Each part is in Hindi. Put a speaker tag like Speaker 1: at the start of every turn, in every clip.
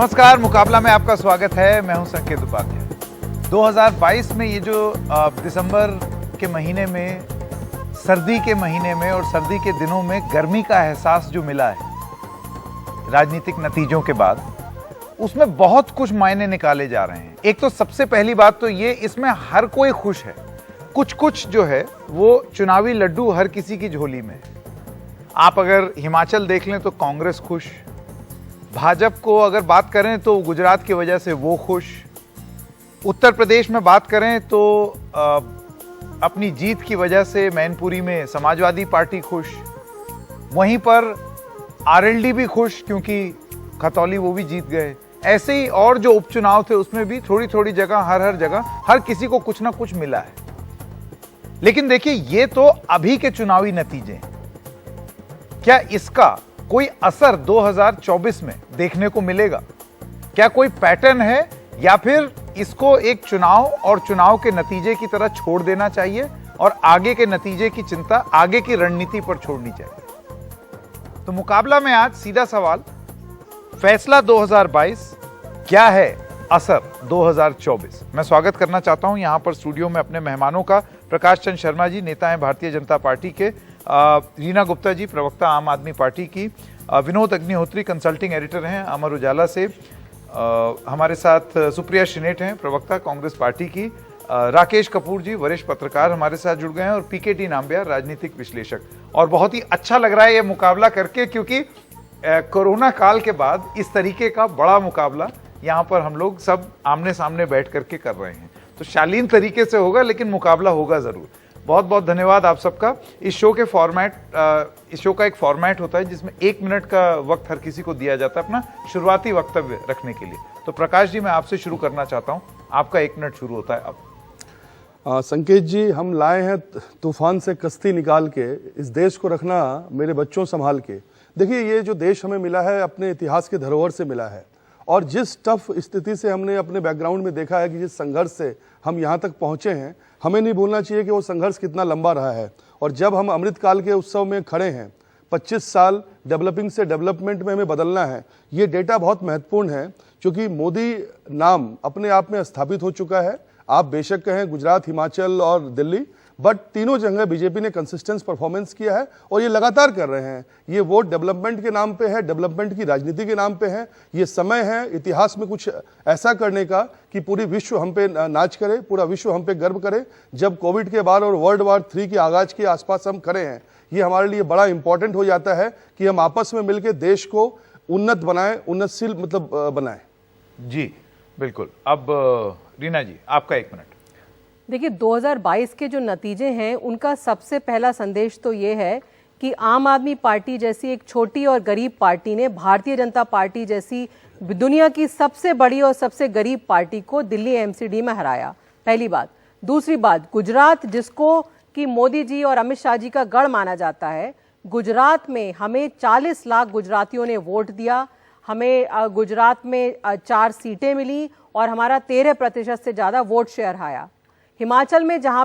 Speaker 1: नमस्कार, मुकाबला में आपका स्वागत है। मैं हूं संकेत उपाध्याय। 2022 में ये जो दिसंबर के महीने में, सर्दी के महीने में और सर्दी के दिनों में गर्मी का एहसास जो मिला है राजनीतिक नतीजों के बाद, उसमें बहुत कुछ मायने निकाले जा रहे हैं। एक तो सबसे पहली बात तो ये, इसमें हर कोई खुश है। कुछ कुछ जो है वो चुनावी लड्डू हर किसी की झोली में है। आप अगर हिमाचल देख लें तो कांग्रेस खुश, भाजपा को अगर बात करें तो गुजरात की वजह से वो खुश, उत्तर प्रदेश में बात करें तो अपनी जीत की वजह से मैनपुरी में समाजवादी पार्टी खुश, वहीं पर आरएलडी भी खुश क्योंकि खतौली वो भी जीत गए। ऐसे ही और जो उपचुनाव थे उसमें भी थोड़ी थोड़ी जगह, हर जगह हर किसी को कुछ ना कुछ मिला है। लेकिन देखिए, ये तो अभी के चुनावी नतीजे हैं। क्या इसका कोई असर 2024 में देखने को मिलेगा? क्या कोई पैटर्न है या फिर इसको एक चुनाव और चुनाव के नतीजे की तरह छोड़ देना चाहिए और आगे के नतीजे की चिंता आगे की रणनीति पर छोड़नी चाहिए? तो मुकाबला में आज सीधा सवाल, फैसला 2022 क्या है, असर 2024। मैं स्वागत करना चाहता हूं यहां पर स्टूडियो में अपने मेहमानों का। प्रकाश चंद शर्मा जी, नेता हैं भारतीय जनता पार्टी के, रीना गुप्ता जी, प्रवक्ता आम आदमी पार्टी की, विनोद अग्निहोत्री कंसल्टिंग एडिटर हैं अमर उजाला से, हमारे साथ सुप्रिया शिनेट हैं, प्रवक्ता कांग्रेस पार्टी की, राकेश कपूर जी वरिष्ठ पत्रकार हमारे साथ जुड़ गए हैं, और पीकेटी नाम्बियार राजनीतिक विश्लेषक। और बहुत ही अच्छा लग रहा है ये मुकाबला करके, क्योंकि कोरोना काल के बाद इस तरीके का बड़ा मुकाबला यहाँ पर हम लोग सब आमने सामने बैठ करके कर रहे हैं। तो शालीन तरीके से होगा, लेकिन मुकाबला होगा जरूर। बहुत बहुत धन्यवाद आप सबका। इस शो का एक फॉर्मेट होता है जिसमें 1 मिनट का वक्त हर किसी को दिया जाता है अपना शुरुआती वक्तव्य रखने के लिए। तो प्रकाश जी, मैं आपसे शुरू करना चाहता हूं, आपका 1 मिनट शुरू होता है अब।
Speaker 2: संकेत जी, हम लाए हैं तूफान से कश्ती निकाल के, इस देश को रखना मेरे बच्चों संभाल के। देखिए, ये जो देश हमें मिला है अपने इतिहास के धरोहर से मिला है, और जिस टफ स्थिति से हमने अपने बैकग्राउंड में देखा है कि जिस संघर्ष से हम यहाँ तक पहुँचे हैं, हमें नहीं भूलना चाहिए कि वो संघर्ष कितना लंबा रहा है। और जब हम अमृतकाल के उत्सव में खड़े हैं, 25 साल डेवलपिंग से डेवलपमेंट में हमें बदलना है, ये डेटा बहुत महत्वपूर्ण है, क्योंकि मोदी नाम अपने आप में स्थापित हो चुका है। आप बेशक कहें गुजरात, हिमाचल और दिल्ली, बट तीनों जगह बीजेपी ने कंसिस्टेंस परफॉर्मेंस किया है, और ये लगातार कर रहे हैं। ये वोट डेवलपमेंट के नाम पे है, डेवलपमेंट की राजनीति के नाम पे है। ये समय है इतिहास में कुछ ऐसा करने का कि पूरी विश्व हम पे नाच करे, पूरा विश्व हम पे गर्व करे। जब कोविड के बाद और वर्ल्ड वॉर 3 की आगाज के आसपास हम खड़े हैं, ये हमारे लिए बड़ा इंपॉर्टेंट हो जाता है कि हम आपस में मिलकर देश को उन्नत बनाएं, उन्नतशील बनाएं।
Speaker 1: जी बिल्कुल। अब रीना जी, आपका 1 मिनट।
Speaker 3: देखिए, 2022 के जो नतीजे हैं उनका सबसे पहला संदेश तो ये है कि आम आदमी पार्टी जैसी एक छोटी और गरीब पार्टी ने भारतीय जनता पार्टी जैसी दुनिया की सबसे बड़ी और सबसे गरीब पार्टी को दिल्ली एमसीडी में हराया, पहली बात। दूसरी बात, गुजरात जिसको कि मोदी जी और अमित शाह जी का गढ़ माना जाता है, गुजरात में हमें 40 लाख गुजरातियों ने वोट दिया। हमें गुजरात में 4 सीटें मिली और हमारा 13% से ज़्यादा वोट शेयर आया। हिमाचल में जहां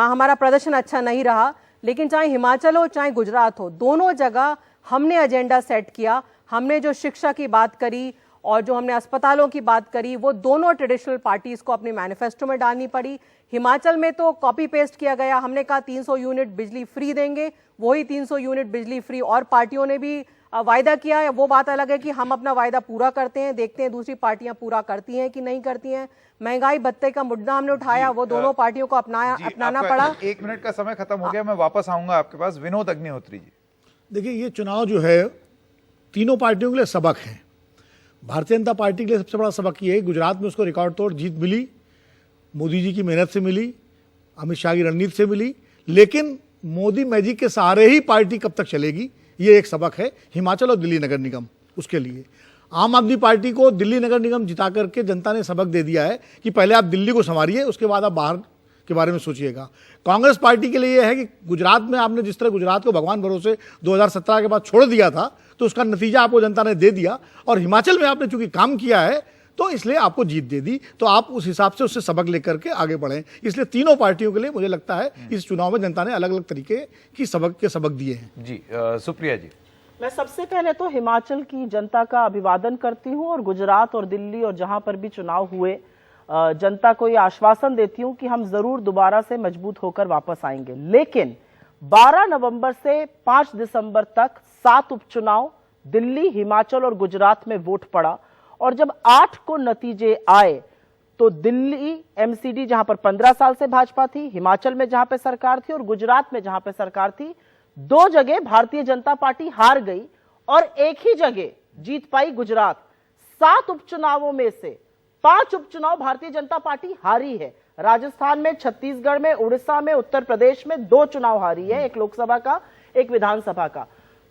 Speaker 3: हमारा प्रदर्शन अच्छा नहीं रहा, लेकिन चाहे हिमाचल हो चाहे गुजरात हो, दोनों जगह हमने एजेंडा सेट किया। हमने जो शिक्षा की बात करी और जो हमने अस्पतालों की बात करी, वो दोनों ट्रेडिशनल पार्टीज को अपने मैनिफेस्टो में डालनी पड़ी। हिमाचल में तो कॉपी पेस्ट किया गया। हमने कहा 300 यूनिट बिजली फ्री देंगे, वही 300 यूनिट बिजली फ्री और पार्टियों ने भी वायदा किया है। वो बात अलग है कि हम अपना वायदा पूरा करते हैं, देखते हैं दूसरी पार्टियां पूरा करती हैं कि नहीं करती हैं। महंगाई भत्ते का मुद्दा हमने उठाया, वो दोनों पार्टियों को अपनाना पड़ा।
Speaker 1: 1 मिनट का समय खत्म हो गया, मैं वापस आऊंगा आपके पास। विनोद अग्निहोत्री जी।
Speaker 4: देखिए, ये चुनाव जो है तीनों पार्टियों के लिए सबक है। भारतीय जनता पार्टी के लिए सबसे बड़ा सबक ये है, गुजरात में उसको रिकॉर्ड तोड़ जीत मिली, मोदी जी की मेहनत से मिली, अमित शाह की रणनीति से मिली, लेकिन मोदी मैजिक के सहारे ही पार्टी कब तक चलेगी, ये एक सबक है हिमाचल और दिल्ली नगर निगम। उसके लिए आम आदमी पार्टी को दिल्ली नगर निगम जिता करके जनता ने सबक दे दिया है कि पहले आप दिल्ली को संवारिए, उसके बाद आप बाहर के बारे में सोचिएगा। कांग्रेस पार्टी के लिए यह है कि गुजरात में आपने जिस तरह गुजरात को भगवान भरोसे 2017 के बाद छोड़ दिया था, तो उसका नतीजा आपको जनता ने दे दिया, और हिमाचल में आपने चूंकि काम किया है तो इसलिए आपको जीत दे दी। तो आप उस हिसाब से उससे सबक लेकर के आगे बढ़ें। इसलिए तीनों पार्टियों के लिए मुझे लगता है इस चुनाव में जनता ने अलग अलग तरीके की सबक दिए हैं।
Speaker 1: जी सुप्रिया जी।
Speaker 5: मैं सबसे पहले तो हिमाचल की जनता का अभिवादन करती हूं और गुजरात और दिल्ली और जहां पर भी चुनाव हुए जनता को ये आश्वासन देती हूं कि हम जरूर दोबारा से मजबूत होकर वापस आएंगे। लेकिन 12 नवंबर से 5 दिसंबर तक 7 उपचुनाव दिल्ली, हिमाचल और गुजरात में वोट पड़ा और जब 8 को नतीजे आए तो दिल्ली एमसीडी जहां पर 15 साल से भाजपा थी, हिमाचल में जहां पे सरकार थी और गुजरात में जहां पे सरकार थी, 2 जगह भारतीय जनता पार्टी हार गई और एक ही जगह जीत पाई गुजरात। 7 उपचुनावों में से 5 उपचुनाव भारतीय जनता पार्टी हारी है। राजस्थान में, छत्तीसगढ़ में, उड़ीसा में, उत्तर प्रदेश में 2 चुनाव हारी है, एक लोकसभा का, एक विधानसभा का।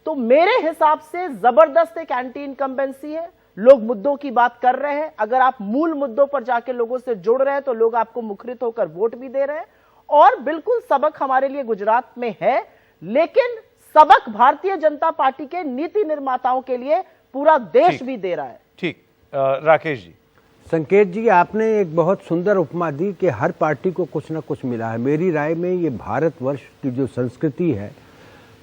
Speaker 5: तो मेरे हिसाब से जबरदस्त एक एंटी इनकम्बेंसी है। लोग मुद्दों की बात कर रहे हैं, अगर आप मूल मुद्दों पर जाके लोगों से जुड़ रहे हैं तो लोग आपको मुखरित होकर वोट भी दे रहे हैं। और बिल्कुल सबक हमारे लिए गुजरात में है, लेकिन सबक भारतीय जनता पार्टी के नीति निर्माताओं के लिए पूरा देश भी दे रहा है।
Speaker 1: ठीक, राकेश जी।
Speaker 6: संकेत जी, आपने एक बहुत सुंदर उपमा दी कि हर पार्टी को कुछ ना कुछ मिला है। मेरी राय में ये भारतवर्ष की जो संस्कृति है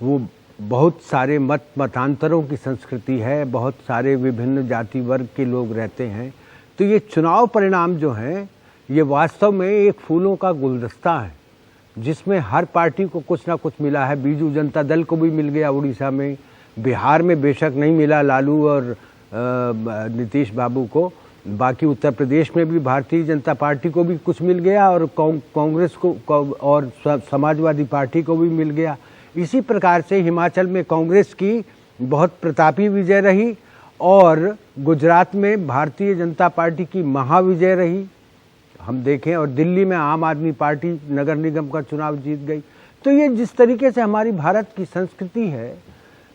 Speaker 6: वो बहुत सारे मतांतरों की संस्कृति है, बहुत सारे विभिन्न जाति वर्ग के लोग रहते हैं। तो ये चुनाव परिणाम जो हैं ये वास्तव में एक फूलों का गुलदस्ता है जिसमें हर पार्टी को कुछ ना कुछ मिला है। बीजू जनता दल को भी मिल गया उड़ीसा में, बिहार में बेशक नहीं मिला लालू और नीतीश बाबू को, बाकी उत्तर प्रदेश में भी भारतीय जनता पार्टी को भी कुछ मिल गया और कांग्रेस को और समाजवादी पार्टी को भी मिल गया। इसी प्रकार से हिमाचल में कांग्रेस की बहुत प्रतापी विजय रही और गुजरात में भारतीय जनता पार्टी की महाविजय रही, हम देखें, और दिल्ली में आम आदमी पार्टी नगर निगम का चुनाव जीत गई। तो ये जिस तरीके से हमारी भारत की संस्कृति है,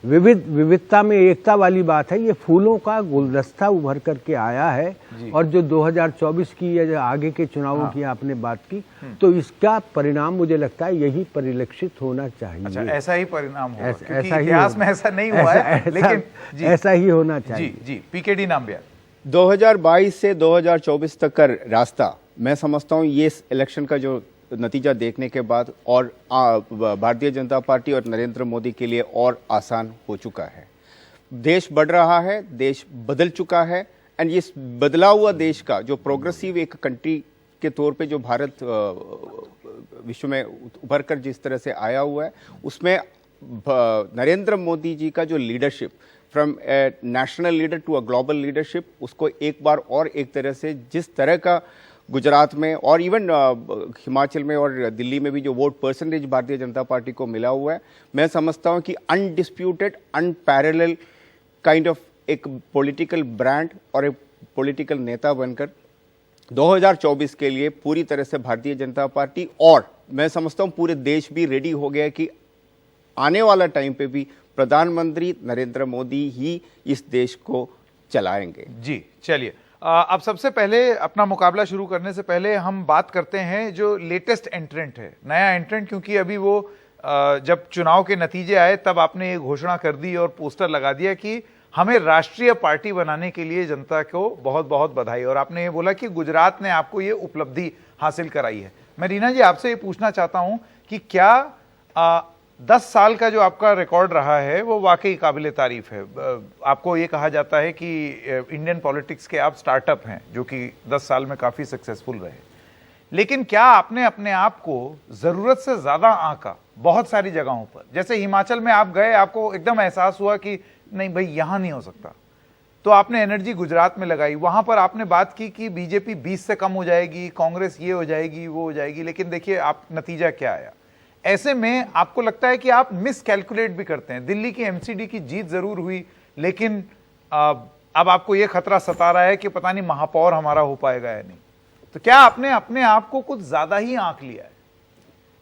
Speaker 6: विविधता में एकता वाली बात है, ये फूलों का गुलदस्ता उभर करके आया है। और जो 2024 की या आगे के चुनावों की आपने बात की, तो इसका परिणाम मुझे लगता है यही परिलक्षित होना चाहिए।
Speaker 1: अच्छा, ऐसा ही परिणाम होगा, क्योंकि
Speaker 6: ऐसा ही
Speaker 1: इतिहास में ऐसा नहीं हुआ है, लेकिन
Speaker 6: ऐसा ही होना चाहिए।
Speaker 1: जी जी, पीकेडी नाम्बियार।
Speaker 7: 2022 से 2024 तक का रास्ता, मैं समझता हूँ ये इलेक्शन का जो नतीजा देखने के बाद और भारतीय जनता पार्टी और नरेंद्र मोदी के लिए और आसान हो चुका है। देश बढ़ रहा है, देश बदल चुका है, एंड ये बदला हुआ देश का जो प्रोग्रेसिव एक कंट्री के तौर पे जो भारत विश्व में उभर कर जिस तरह से आया हुआ है, उसमें नरेंद्र मोदी जी का जो leadership, from a national leader to a global leadership, उसको एक बार और एक तरह से जिस तरह का गुजरात में और इवन हिमाचल में और दिल्ली में भी जो vote percentage Bharatiya Janata party को मिला हुआ है, मैं समझता हूं कि अनडिस्प्यूटेड, अनपैरेलल काइंड ऑफ एक पॉलिटिकल ब्रांड और एक पॉलिटिकल नेता बनकर 2024 के लिए पूरी तरह से भारतीय जनता पार्टी और मैं समझता हूं पूरे देश भी रेडी हो गया कि आने वाला टाइम पे भी प्रधानमंत्री नरेंद्र मोदी ही इस देश को चलाएंगे।
Speaker 1: जी, चलिए, अब सबसे पहले अपना मुकाबला शुरू करने से पहले हम बात करते हैं जो लेटेस्ट एंट्रेंट है, नया एंट्रेंट, क्योंकि अभी वो जब चुनाव के नतीजे आए तब आपने ये घोषणा कर दी और पोस्टर लगा दिया कि हमें राष्ट्रीय पार्टी बनाने के लिए जनता को बहुत बहुत बधाई, और आपने ये बोला कि गुजरात ने आपको ये उपलब्धि हासिल कराई है। मैं रीना जी आपसे ये पूछना चाहता हूं कि क्या 10 साल का जो आपका रिकॉर्ड रहा है वो वाकई काबिले तारीफ है। आपको ये कहा जाता है कि इंडियन पॉलिटिक्स के आप स्टार्टअप हैं जो कि 10 साल में काफ़ी सक्सेसफुल रहे, लेकिन क्या आपने अपने आप को ज़रूरत से ज़्यादा आंका बहुत सारी जगहों पर? जैसे हिमाचल में आप गए, आपको एकदम एहसास हुआ कि नहीं भाई यहाँ नहीं हो सकता, तो आपने एनर्जी गुजरात में लगाई, वहाँ पर आपने बात की कि बीजेपी 20 से कम हो जाएगी, कांग्रेस ये हो जाएगी, वो हो जाएगी, लेकिन देखिए आप नतीजा क्या आया। ऐसे में आपको लगता है कि आप मिस कैलकुलेट भी करते हैं। दिल्ली की एमसीडी की जीत जरूर हुई, लेकिन अब आपको यह खतरा सता रहा है कि पता नहीं महापौर हमारा हो पाएगा या नहीं। तो क्या आपने अपने आप को कुछ ज्यादा ही आंक लिया है?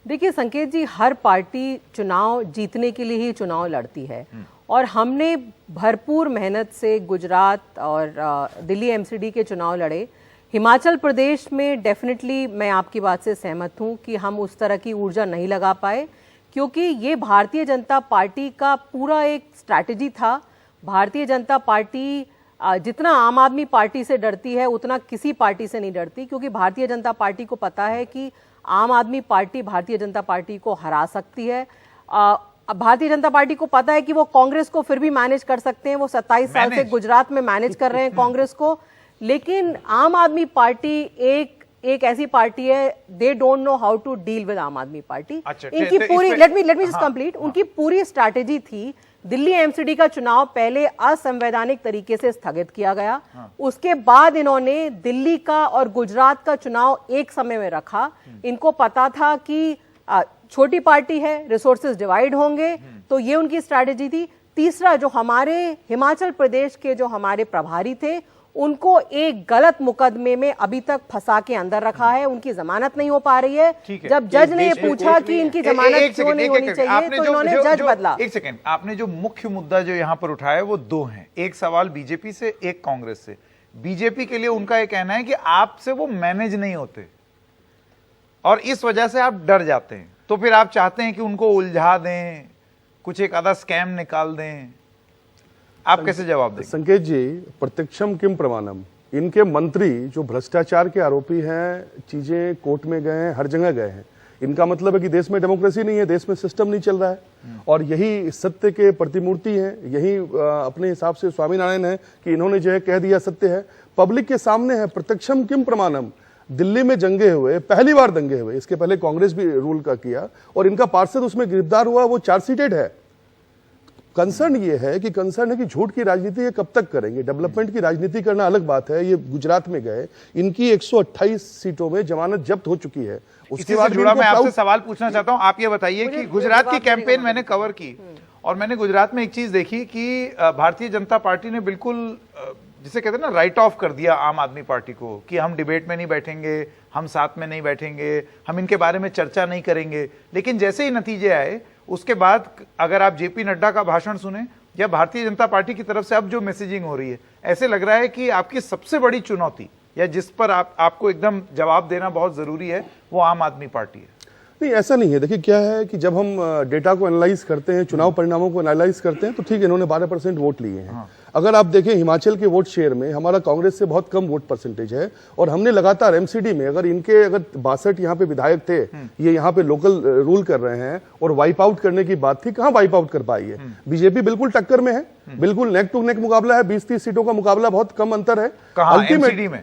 Speaker 3: देखिए संकेत जी, हर पार्टी चुनाव जीतने के लिए ही चुनाव लड़ती है और हमने भरपूर मेहनत से गुजरात और दिल्ली एमसीडी के चुनाव लड़े। हिमाचल प्रदेश में डेफिनेटली मैं आपकी बात से सहमत हूं कि हम उस तरह की ऊर्जा नहीं लगा पाए, क्योंकि ये भारतीय जनता पार्टी का पूरा एक स्ट्रैटेजी था। भारतीय जनता पार्टी जितना आम आदमी पार्टी से डरती है उतना किसी पार्टी से नहीं डरती, क्योंकि भारतीय जनता पार्टी को पता है कि आम आदमी पार्टी भारतीय जनता पार्टी को हरा सकती है। अब भारतीय जनता पार्टी को पता है कि वो कांग्रेस को फिर भी मैनेज कर सकते हैं। वो 27 साल से गुजरात में मैनेज कर रहे हैं कांग्रेस को। लेकिन आम आदमी पार्टी एक ऐसी पार्टी है, they don't know how to deal with Aam Aadmi party. इनकी पूरी लेट मी जस्ट कंप्लीट, उनकी पूरी स्ट्रैटेजी थी दिल्ली एमसीडी का चुनाव पहले असंवैधानिक तरीके से स्थगित किया गया, उसके बाद इन्होंने दिल्ली का और गुजरात का चुनाव एक समय में रखा। इनको पता था कि छोटी पार्टी है, रिसोर्सेज डिवाइड होंगे, तो ये उनकी स्ट्रैटेजी थी। तीसरा, जो हमारे हिमाचल प्रदेश के जो हमारे प्रभारी थे, उनको एक गलत मुकदमे में अभी तक फंसा के अंदर रखा है, उनकी जमानत नहीं हो पा रही है। जब जज ने पूछा कि इनकी जमानत क्यों नहीं होनी चाहिए, तो इन्होंने जज बदला।
Speaker 1: एक सेकंड, आपने जो मुख्य मुद्दा जो यहाँ पर उठाया है वो दो हैं, एक सवाल बीजेपी से, एक कांग्रेस से। बीजेपी के लिए उनका ये कहना है कि आपसे वो मैनेज नहीं होते और इस वजह से आप डर जाते हैं, तो फिर आप चाहते हैं कि उनको उलझा दें, कुछ एक आधा स्कैम निकाल दें। आप कैसे जवाब दें?
Speaker 2: संकेत जी, प्रत्यक्षम किम प्रमाणम, इनके मंत्री जो भ्रष्टाचार के आरोपी हैं, चीजें कोर्ट में गए हैं, हर जगह गए हैं। इनका मतलब है कि देश में डेमोक्रेसी नहीं है, देश में सिस्टम नहीं चल रहा है। और यही सत्य के प्रतिमूर्ति हैं, यही अपने हिसाब से स्वामीनारायण है कि इन्होंने जो है कह दिया सत्य है, पब्लिक के सामने है। प्रत्यक्षम किम प्रमाणम, दिल्ली में दंगे हुए, पहली बार दंगे हुए, इसके पहले कांग्रेस भी रूल का किया और इनका पार्षद उसमें गिरफ्तार हुआ, वो चार्जशीटेड है। कंसर्न ये है कि झूठ की राजनीति ये कब तक करेंगे। डेवलपमेंट की राजनीति करना अलग बात है। ये गुजरात में गए, इनकी 128 सीटों में जमानत जब्त हो चुकी है।
Speaker 1: उसके बाद जुड़ा मैं आपसे सवाल पूछना चाहता हूं। आप ये बताइए कि गुजरात की कैंपेन मैंने कवर की और मैंने गुजरात में एक चीज देखी कि भारतीय जनता पार्टी ने बिल्कुल जिसे कहते हैं ना राइट ऑफ कर दिया आम आदमी पार्टी को कि हम डिबेट में नहीं बैठेंगे, हम साथ में नहीं बैठेंगे, हम इनके बारे में चर्चा नहीं करेंगे। लेकिन जैसे ही नतीजे आए उसके बाद अगर आप जेपी नड्डा का भाषण सुने या भारतीय जनता पार्टी की तरफ से अब जो मैसेजिंग हो रही है, ऐसे लग रहा है कि आपकी सबसे बड़ी चुनौती या जिस पर आपको एकदम जवाब देना बहुत जरूरी है वो आम आदमी पार्टी है।
Speaker 2: नहीं, ऐसा नहीं है। देखिए क्या है कि जब हम डेटा को एनालाइज करते हैं, चुनाव परिणामों को एनालाइज करते हैं, तो ठीक है, इन्होंने 12% वोट लिए हैं। अगर आप देखें हिमाचल के वोट शेयर में हमारा कांग्रेस से बहुत कम वोट परसेंटेज है और हमने लगातार एमसीडी में अगर 62 यहाँ पे विधायक थे, ये यहाँ पे लोकल रूल कर रहे हैं और वाइप आउट करने की बात थी, कहाँ वाइप आउट कर पाई है। बीजेपी बिल्कुल टक्कर में है, बिल्कुल नेक टू नेक मुकाबला है, 20-30 सीटों का मुकाबला, बहुत कम अंतर है।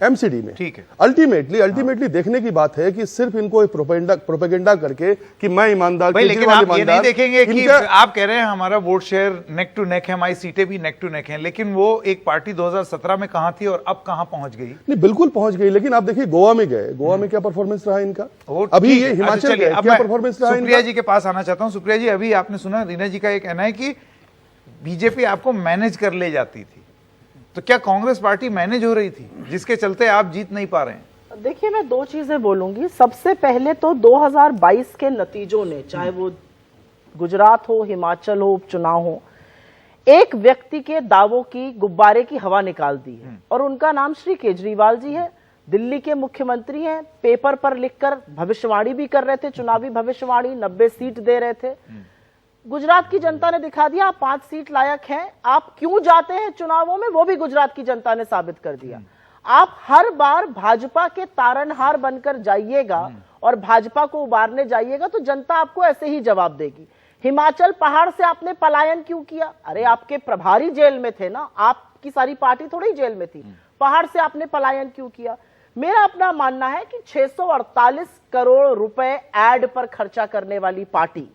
Speaker 2: एमसीडी में
Speaker 1: ठीक है।
Speaker 2: अल्टीमेटली देखने की बात है कि सिर्फ इनको प्रोपेगेंडा करके कि मैं ईमानदार,
Speaker 1: लेकिन आप ये नहीं देखेंगे कि आप कह रहे हैं हमारा vote share neck to neck है, हमारी सीटें भी नेक टू नेक हैं, लेकिन वो एक पार्टी 2017 में कहां थी और अब कहां पहुंच गई?
Speaker 2: नहीं, बिल्कुल पहुंच गई। लेकिन आप देखिए गोवा में गए, गोवा में क्या परफॉर्मेंस रहा इनका, अभी ये हिमाचल गए, क्या परफॉर्मेंस रहा?
Speaker 1: सुप्रिया जी के पास आना चाहता हूं। सुप्रिया जी, अभी आपने सुना रीना जी का ये कहना है कि बीजेपी आपको मैनेज कर ले जाती थी, तो क्या कांग्रेस पार्टी मैनेज हो रही थी जिसके चलते आप जीत नहीं पा रहे हैं?
Speaker 5: देखिए, मैं दो चीजें बोलूंगी। सबसे पहले तो 2022 के नतीजों ने, चाहे वो गुजरात हो, हिमाचल हो, उपचुनाव हो, एक व्यक्ति के दावों की, गुब्बारे की हवा निकाल दी है और उनका नाम श्री केजरीवाल जी है। दिल्ली के मुख्यमंत्री हैं, पेपर पर लिखकर भविष्यवाणी भी कर रहे थे, चुनावी भविष्यवाणी, 90 सीट दे रहे थे। गुजरात की जनता ने दिखा दिया आप 5 सीट लायक हैं। आप क्यों जाते हैं चुनावों में, वो भी गुजरात की जनता ने साबित कर दिया। आप हर बार भाजपा के तारनहार बनकर जाइएगा और भाजपा को उबारने जाइएगा तो जनता आपको ऐसे ही जवाब देगी। हिमाचल पहाड़ से आपने पलायन क्यों किया? अरे आपके प्रभारी जेल में थे ना, आपकी सारी पार्टी थोड़ी जेल में थी। पहाड़ से आपने पलायन क्यों किया? मेरा अपना मानना है कि 648 करोड़ रुपए एड पर खर्चा करने वाली पार्टी,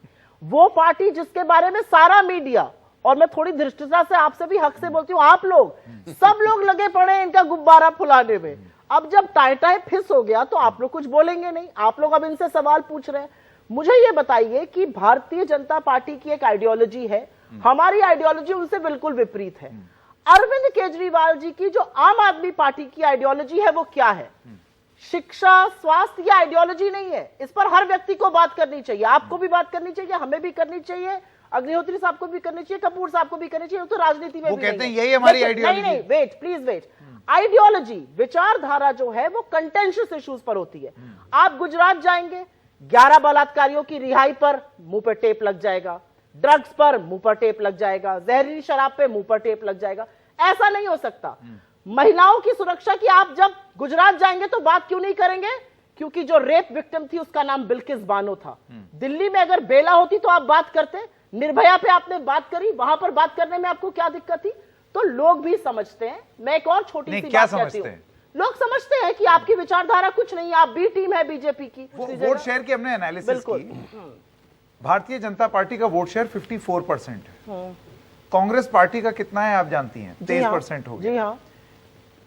Speaker 5: वो पार्टी जिसके बारे में सारा मीडिया, और मैं थोड़ी धृष्टता से आपसे भी हक से बोलती हूं, आप लोग सब लोग लगे पड़े इनका गुब्बारा फुलाने में। अब जब टाई फिस हो गया तो आप लोग कुछ बोलेंगे नहीं, आप लोग अब इनसे सवाल पूछ रहे हैं। मुझे ये बताइए कि भारतीय जनता पार्टी की एक आइडियोलॉजी है, हमारी आइडियोलॉजी उनसे बिल्कुल विपरीत है। अरविंद केजरीवाल जी की जो आम आदमी पार्टी की आइडियोलॉजी है वो क्या है? शिक्षा, स्वास्थ्य, ये आइडियोलॉजी नहीं है। इस पर हर व्यक्ति को बात करनी चाहिए, आपको भी बात करनी चाहिए, हमें भी करनी चाहिए, अग्निहोत्री साहब को भी करनी चाहिए, कपूर साहब को भी करनी चाहिए। तो राजनीति में
Speaker 1: वो कहते हैं यही हमारी आइडियोलॉजी।
Speaker 5: नहीं, वेट, प्लीज वेट। आइडियोलॉजी, विचारधारा जो है वो कंटेंशियस इश्यूज पर होती है। आप गुजरात जाएंगे, 11 बलात्कारियों की रिहाई पर मुंह पर टेप लग जाएगा, ड्रग्स पर मुंह पर टेप लग जाएगा, जहरीली शराब पे मुंह पर टेप लग जाएगा। ऐसा नहीं हो सकता। महिलाओं की सुरक्षा की आप जब गुजरात जाएंगे तो बात क्यों नहीं करेंगे? क्योंकि जो रेप विक्टिम थी उसका नाम बिल्किस बानो था। दिल्ली में अगर बेला होती तो आप बात करते, निर्भया पे आपने बात करी, वहां पर बात करने में आपको क्या दिक्कत थी? तो लोग भी समझते हैं। मैं एक और छोटी सी
Speaker 1: क्या
Speaker 5: बात कहती
Speaker 1: समझते
Speaker 5: हूँ,
Speaker 1: हैं?
Speaker 5: लोग समझते हैं कि आपकी विचारधारा कुछ नहीं है, आप बी टीम है बीजेपी की।
Speaker 1: वोट शेयर की हमने एनालिसिस
Speaker 5: बिल्कुल।
Speaker 1: की। भारतीय जनता पार्टी का वोट शेयर 54% है। कांग्रेस पार्टी का कितना है आप जानती हैं? 23% हो गया।
Speaker 5: जी हाँ।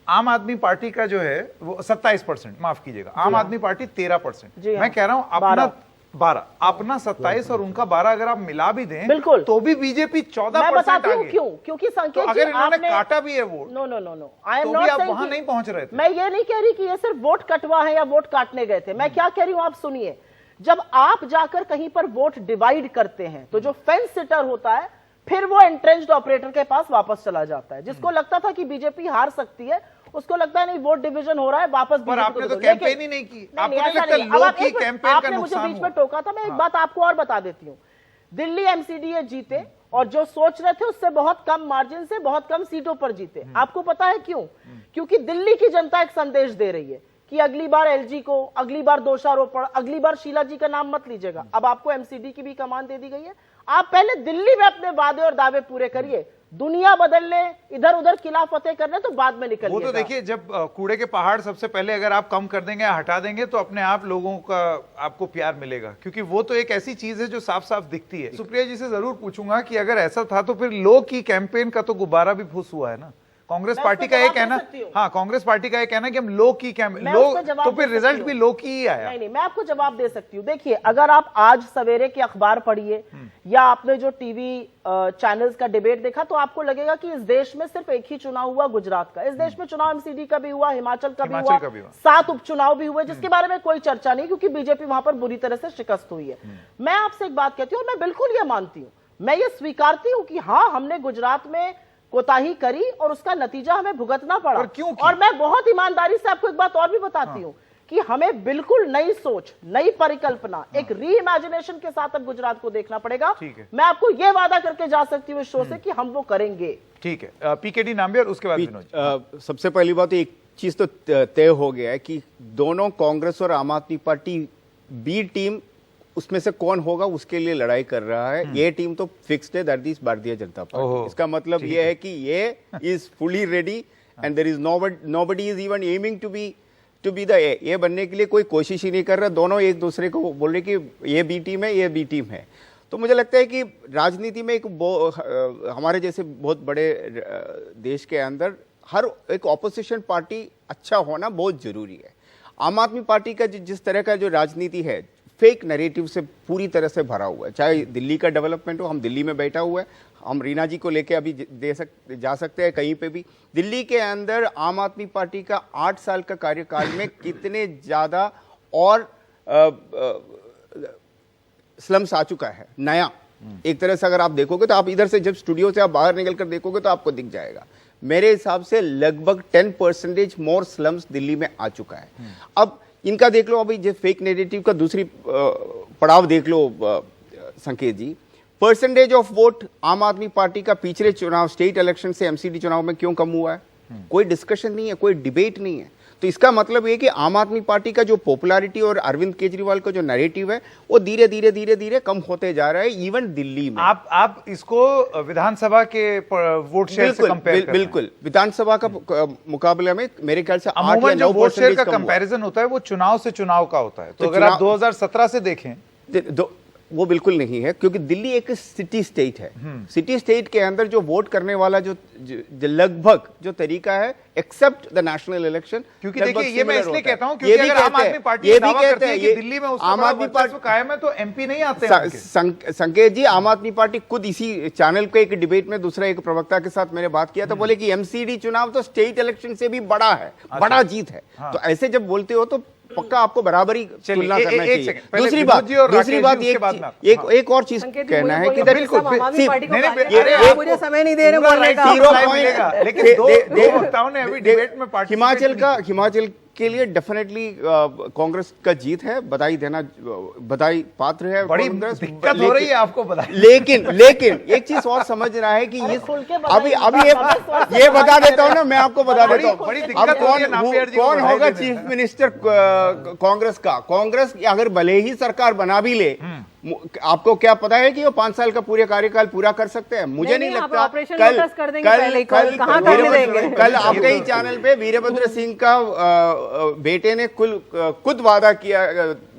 Speaker 1: आम आदमी पार्टी का जो है वो 27%, माफ कीजिएगा, आम आदमी पार्टी 13%।
Speaker 5: जी हाँ।
Speaker 1: मैं कह रहा हूं अपना 12, अपना 27 और उनका 12 अगर आप मिला भी दें
Speaker 5: बिल्कुल,
Speaker 1: तो भी बीजेपी 14%
Speaker 5: मैं बताती हूँ
Speaker 1: आगे।
Speaker 5: क्यों, क्योंकि
Speaker 1: तो
Speaker 5: संकेत
Speaker 1: अगर
Speaker 5: जी
Speaker 1: इन्होंने
Speaker 5: आपने
Speaker 1: काटा भी है vote,
Speaker 5: no no no no, I am
Speaker 1: तो भी
Speaker 5: नॉट
Speaker 1: आप
Speaker 5: सेइंग
Speaker 1: वहां
Speaker 5: कि-
Speaker 1: नहीं पहुंच रहे थे।
Speaker 5: मैं ये नहीं कह रही कि ये सिर्फ वोट कटवा है या वोट काटने गए थे। मैं क्या कह रही हूं आप सुनिए, जब आप जाकर कहीं पर वोट डिवाइड करते हैं तो जो फेंस सिटर होता है फिर वो एंट्रेंस्ड ऑपरेटर के पास वापस चला जाता है। जिसको लगता था कि बीजेपी हार सकती है, उसको लगता है नहीं वोट डिवीजन हो रहा है, वापस
Speaker 1: पर आपने तो कैंपेन ही नहीं की। आपको नहीं लगता लोग की कैंपेन का
Speaker 5: आपने मुझे
Speaker 1: नुकसान
Speaker 5: बीच में
Speaker 1: हुआ?
Speaker 5: टोका था। मैं एक बात आपको और बता देती हूं, दिल्ली एमसीडीए जीते और जो सोच रहे थे उससे बहुत कम मार्जिन से बहुत कम सीटों पर जीते। आपको पता है क्यों? क्योंकि दिल्ली की जनता एक संदेश दे रही है कि अगली बार एलजी को, अगली बार दोषारोपण, अगली बार शीला जी का नाम मत लीजिएगा। अब आपको एमसीडी की भी कमान दे दी गई है। आप पहले दिल्ली में अपने वादे और दावे पूरे करिए, दुनिया बदलने, इधर उधर किला फतेह करने तो बाद में निकलिएगा।
Speaker 1: वो तो देखिए, जब कूड़े के पहाड़ सबसे पहले अगर आप कम कर देंगे, हटा देंगे, तो अपने आप लोगों का आपको प्यार मिलेगा, क्योंकि वो तो एक ऐसी चीज है जो साफ साफ दिखती है। सुप्रिया जी से जरूर पूछूंगा कि अगर ऐसा था तो फिर लोग की कैंपेन का तो गुब्बारा भी फूस हुआ है ना। कांग्रेस पार्टी का ये कहना, हाँ, कांग्रेस पार्टी का ये कहना कि हम लोग की कैंपेन, लोग तो फिर रिजल्ट भी लोग की ही आया।
Speaker 5: नहीं, मैं आपको जवाब दे सकती हूँ। देखिए, अगर आप आज सवेरे के अखबार पढ़िए या आपने जो टीवी चैनल्स का डिबेट देखा तो आपको लगेगा कि इस देश में सिर्फ एक ही चुनाव हुआ, गुजरात का। इस देश में चुनाव एमसीडी का भी हुआ, हिमाचल का भी हुआ, 7 उपचुनाव भी हुए, जिसके बारे में कोई चर्चा नहीं, क्योंकि बीजेपी वहां पर बुरी तरह से शिकस्त हुई है। मैं आपसे एक बात कहती हूँ, और मैं बिल्कुल ये मानती हूँ, मैं ये स्वीकारती हूँ कि हाँ, हमने गुजरात में कोताही करी और उसका नतीजा हमें भुगतना पड़ा।
Speaker 1: क्यों?
Speaker 5: और मैं बहुत ईमानदारी से आपको एक बात और भी बताती हूँ कि हमें बिल्कुल नई सोच, नई परिकल्पना, एक री इमेजिनेशन के साथ अब गुजरात को देखना पड़ेगा। मैं आपको यह वादा करके जा सकती हूँ इस शो से कि हम वो करेंगे।
Speaker 1: ठीक है, पीकेडी नाम्बी और उसके बाद विनोद।
Speaker 7: सबसे पहली बात, एक चीज तो तय हो गया है कि दोनों कांग्रेस और आम आदमी पार्टी बी टीम, उसमें से कौन होगा उसके लिए लड़ाई कर रहा है। ये टीम तो फिक्स्ड है, that is Bharatiya Janata party. इसका मतलब ये है कि ये is fully ready and there is nobody is even aiming to be the A बनने के लिए कोई कोशिश ही नहीं कर रहा। दोनों एक दूसरे को बोल रहे कि ये बी टीम है, ये बी टीम है। तो मुझे लगता है कि राजनीति में हमारे जैसे बहुत बड़े देश के अंदर हर एक ऑपोजिशन पार्टी अच्छा होना बहुत जरूरी है। आम आदमी पार्टी का जिस तरह का जो राजनीति है, फेक नैरेटिव से पूरी तरह से भरा हुआ है। चाहे दिल्ली का डेवलपमेंट हो, हम दिल्ली में बैठा हुआ है, हम रीना जी को लेके अभी जा सकते हैं कहीं पे भी। दिल्ली के अंदर आम आदमी पार्टी का 8 साल का कार्यकाल में कितने ज्यादा और स्लम्स आ चुका है नया। एक तरह से अगर आप देखोगे तो आप इधर से जब स्टूडियो से आप बाहर निकलकर देखोगे तो आपको दिख जाएगा। मेरे हिसाब से लगभग 10% मोर स्लम्स दिल्ली में आ चुका है। अब इनका देख लो, अभी जो फेक नेगेटिव का दूसरी पड़ाव देख लो संकेत जी, परसेंटेज ऑफ वोट आम आदमी पार्टी का पिछले चुनाव, स्टेट इलेक्शन से एमसीडी चुनाव में क्यों कम हुआ है? कोई डिस्कशन नहीं है, कोई डिबेट नहीं है। तो इसका मतलब ये कि आम आदमी पार्टी का जो पॉपुलैरिटी और अरविंद केजरीवाल का जो नैरेटिव है वो धीरे धीरे कम होते जा रहा है, इवन दिल्ली में।
Speaker 1: आप इसको विधानसभा के वोट शेयर से कंपेयर कर,
Speaker 7: बिल्कुल विधानसभा का मुकाबले में मेरे ख्याल से 8 या 9%
Speaker 1: जो वोट शेयर का कंपैरिजन होता है वो चुनाव से चुनाव का होता है। तो अगर आप 2017 से देखें
Speaker 7: वो बिल्कुल नहीं है, क्योंकि दिल्ली एक सिटी स्टेट है। सिटी स्टेट के अंदर जो वोट करने वाला जो लगभग जो तरीका है, एक्सेप्ट द नेशनल इलेक्शन,
Speaker 1: क्योंकि देखिए ये मैं इसलिए कहता हूं क्योंकि अगर आम आदमी पार्टी ये दावा करती है कि दिल्ली में
Speaker 7: आम आदमी पार्टी
Speaker 1: कायम है तो एमपी नहीं आते हैं।
Speaker 7: संकेत जी, आम आदमी पार्टी खुद इसी चैनल के एक डिबेट में दूसरा एक प्रवक्ता के साथ मैंने बात किया तो बोले कि एमसीडी चुनाव तो स्टेट इलेक्शन से भी बड़ा है, बड़ा जीत है। तो ऐसे जब बोलते हो तो पक्का आपको बराबरी तुलना करना चाहिए। दूसरी बात एक और चीज कहना है कि
Speaker 3: समय नहीं दे रहे,
Speaker 1: लेकिन
Speaker 7: हिमाचल के लिए डेफिनेटली कांग्रेस का जीत है, बधाई पात्र है।
Speaker 1: बड़ी दिक्कत हो रही है आपको बधाई।
Speaker 7: लेकिन एक चीज और समझना है कि अभी ये बता देता हूँ ना, मैं आपको बता देता हूँ अब कौन होगा चीफ मिनिस्टर कांग्रेस का। कांग्रेस अगर भले ही सरकार बना भी ले, आपको क्या पता है कि वो 5 साल का पूरे कार्यकाल पूरा कर सकते हैं? मुझे नहीं
Speaker 3: नहीं, आप
Speaker 7: लगता।
Speaker 3: ऑपरेशन लोटस कर देंगे पहले ही, कहाँ करने देंगे?
Speaker 7: कल आपके ही चैनल पे वीरभद्र सिंह का बेटे ने खुद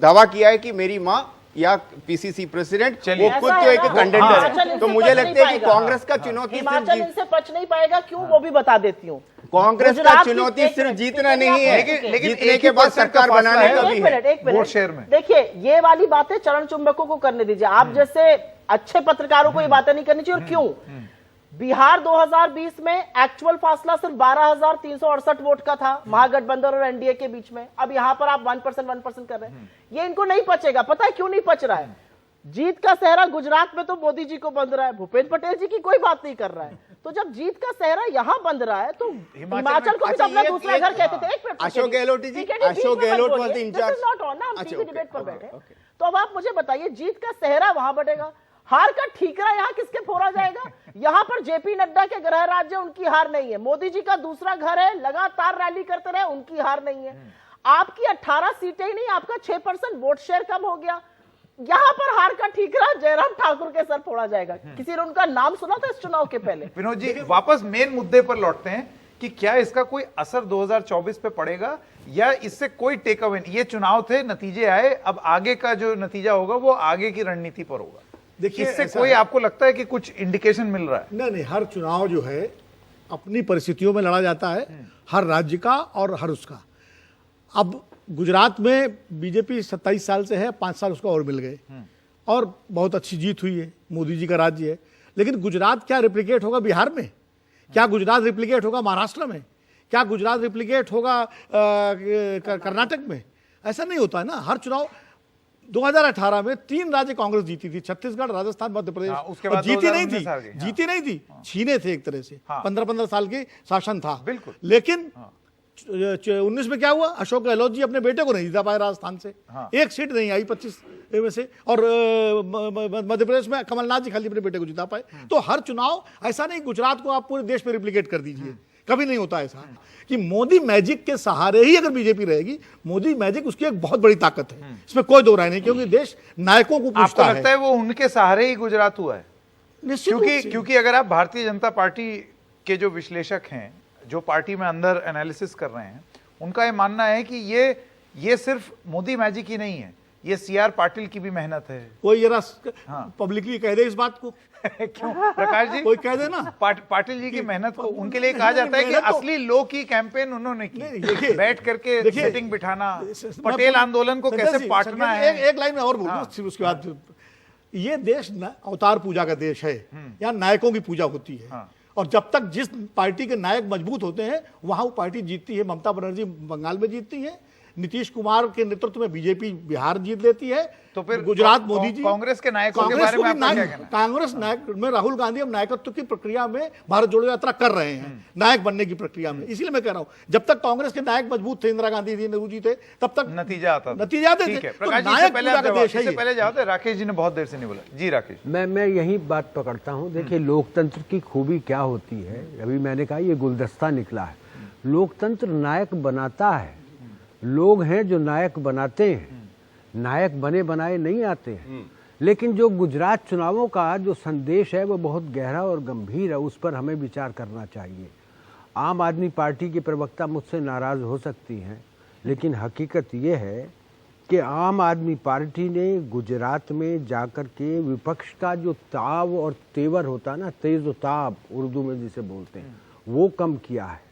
Speaker 7: दावा किया है कि मेरी माँ या पीसीसी प्रेसिडेंट वो खुद तो एक कंटेंडर है। तो मुझे लगता है कि कांग्रेस का चुनौती
Speaker 5: हिमाचल इनसे बच नहीं पाएगा। क्यों, वो भी बता देती हूँ।
Speaker 7: कांग्रेस का चुनौती सिर्फ जीतना नहीं है,
Speaker 1: लेकिन
Speaker 7: जीतने के बाद सरकार बनाने का भी
Speaker 5: एक
Speaker 7: है।
Speaker 5: मिनट
Speaker 1: वोट शेयर में
Speaker 5: देखिए, ये वाली बातें चरण चुंबकों को करने दीजिए। आप जैसे अच्छे पत्रकारों को ये बातें नहीं करनी चाहिए। और क्यों? बिहार 2020 में एक्चुअल फासला सिर्फ 12,368 वोट का था महागठबंधन और एनडीए के बीच में। अब यहां पर आप 1% कर रहे हैं। ये इनको नहीं पचेगा। पता है क्यों नहीं पच रहा है? जीत का सहरा गुजरात में तो मोदी जी को बंध रहा है, भूपेंद्र पटेल जी की कोई बात नहीं कर रहा है। तो जब जीत का सहरा यहां बंध रहा है तो हिमाचल को भी तो अपना दूसरा घर कहते थे। एक minute,
Speaker 7: Ashok Gehlot ji, Ashok Gehlot was in charge,
Speaker 5: not on ना, हम डिबेट पर बैठे। तो अब आप मुझे बताइए, जीत का सहरा वहां बढ़ेगा, हार का ठीकरा यहां किसके फोड़ा जाएगा? यहां पर जेपी नड्डा के गृह राज्य, उनकी हार नहीं है। मोदी जी का दूसरा घर है, लगातार रैली करते रहे, उनकी हार नहीं है। आपकी 18 सीटें ही नहीं, आपका 6% वोट शेयर कम हो गया। यहां पर हार का ठीकरा जयराम ठाकुर के सर फोड़ा जाएगा। किसी ने उनका नाम सुना था इस चुनाव के पहले?
Speaker 1: विनोद जी, वापस मेन मुद्दे पर लौटते हैं कि क्या इसका कोई असर 2024 पे पड़ेगा या इससे कोई टेक अवे? ये चुनाव थे, नतीजे आए, अब आगे का जो नतीजा होगा वो आगे की रणनीति पर होगा।
Speaker 4: देखिए,
Speaker 1: इससे
Speaker 4: ऐसा
Speaker 1: कोई
Speaker 4: है।
Speaker 1: आपको लगता है कि कुछ इंडिकेशन मिल रहा है?
Speaker 4: नहीं, हर चुनाव जो है अपनी परिस्थितियों में लड़ा जाता है, हर राज्य का और हर उसका। अब गुजरात में बीजेपी 27 साल से है, 5 साल उसको और मिल गए और बहुत अच्छी जीत हुई है, मोदी जी का राज्य है। लेकिन गुजरात क्या रिप्लिकेट होगा बिहार में? क्या गुजरात रिप्लिकेट होगा महाराष्ट्र में? क्या गुजरात रिप्लिकेट होगा कर्नाटक में? ऐसा नहीं होता है ना। हर चुनाव 2018 में 3 राज्य कांग्रेस जीती थी, छत्तीसगढ़, राजस्थान, मध्य प्रदेश।
Speaker 1: उसके बाद
Speaker 4: जीती नहीं
Speaker 1: 2019 आ गई।
Speaker 4: थी, जीती नहीं थी, छीने थे एक तरह से। 15-15 साल की शासन था।
Speaker 1: बिल्कुल।
Speaker 4: लेकिन 19 में क्या हुआ? अशोक गहलोत जी अपने बेटे को नहीं जीता पाए राजस्थान से। एक सीट नहीं आई 25 में से। और मध्य प्रदेश में कमलनाथ जी खाली अपने बेटे को जिता पाए। तो हर चुनाव ऐसा नहीं, गुजरात को आप पूरे देश में रिप्लिकेट कर दीजिए, कभी नहीं होता ऐसा। कि मोदी मैजिक के सहारे ही अगर बीजेपी रहेगी, मोदी मैजिक उसकी एक बहुत बड़ी ताकत है, इसमें कोई दो राय नहीं। क्योंकि देश नायकों को पूछता
Speaker 1: आपको
Speaker 4: है।
Speaker 1: लगता है वो उनके सहारे ही गुजरात हुआ है?
Speaker 4: निश्चित रूप से।
Speaker 1: क्योंकि अगर आप भारतीय जनता पार्टी के जो विश्लेषक हैं, जो पार्टी में अंदर एनालिसिस कर रहे हैं, उनका ये मानना है कि ये सिर्फ मोदी मैजिक ही नहीं है, ये सीआर पाटिल की भी मेहनत है।
Speaker 4: कोई जरा पब्लिकली कह दे इस बात को।
Speaker 1: क्यों प्रकाश जी?
Speaker 4: कोई कह दे ना।
Speaker 1: पाटिल जी की मेहनत को उनके लिए कहा जाता है कि असली लो की कैंपेन उन्होंने की, बैठ करके सेटिंग बिठाना, पटेल आंदोलन को कैसे पाटना है।
Speaker 4: एक लाइन में और बोलूं, उसके बाद ये देश अवतार पूजा का देश है, यहाँ नायकों की पूजा होती है। और जब तक जिस पार्टी के नायक मजबूत होते हैं वहां वो पार्टी जीतती है। ममता बनर्जी बंगाल में जीतती है, नीतीश कुमार के नेतृत्व में बीजेपी बिहार जीत लेती है।
Speaker 1: तो फिर
Speaker 4: गुजरात मोदी जी।
Speaker 1: कांग्रेस के नायकों के बारे में आपका क्या कहना है?
Speaker 4: कांग्रेस नायक में राहुल गांधी अब नायकत्व की प्रक्रिया में भारत जोड़ो यात्रा कर रहे हैं, नायक बनने की प्रक्रिया में। इसीलिए मैं कह रहा हूं, जब तक कांग्रेस के नायक मजबूत थे, इंदिरा गांधी थी, नेहरू जी थे, तब तक
Speaker 1: नतीजा आते थे।
Speaker 4: प्रकाश जी, इससे
Speaker 1: पहले जाओ थे, राकेश जी ने बहुत देर से नहीं बोला। जी राकेश।
Speaker 6: मैं यही बात पकड़ता हूं। देखिए, लोकतंत्र की खूबी क्या होती है, अभी मैंने कहा ये गुलदस्ता निकला है। लोकतंत्र नायक बनाता है, लोग हैं जो नायक बनाते हैं, नायक बने बनाए नहीं आते हैं। लेकिन जो गुजरात चुनावों का जो संदेश है वो बहुत गहरा और गंभीर है, उस पर हमें विचार करना चाहिए। आम आदमी पार्टी के प्रवक्ता मुझसे नाराज हो सकती हैं, लेकिन हकीकत ये है कि आम आदमी पार्टी ने गुजरात में जाकर के विपक्ष का जो ताव और तेवर होता है ना, तेज ताब उर्दू में जिसे बोलते हैं, वो कम किया है।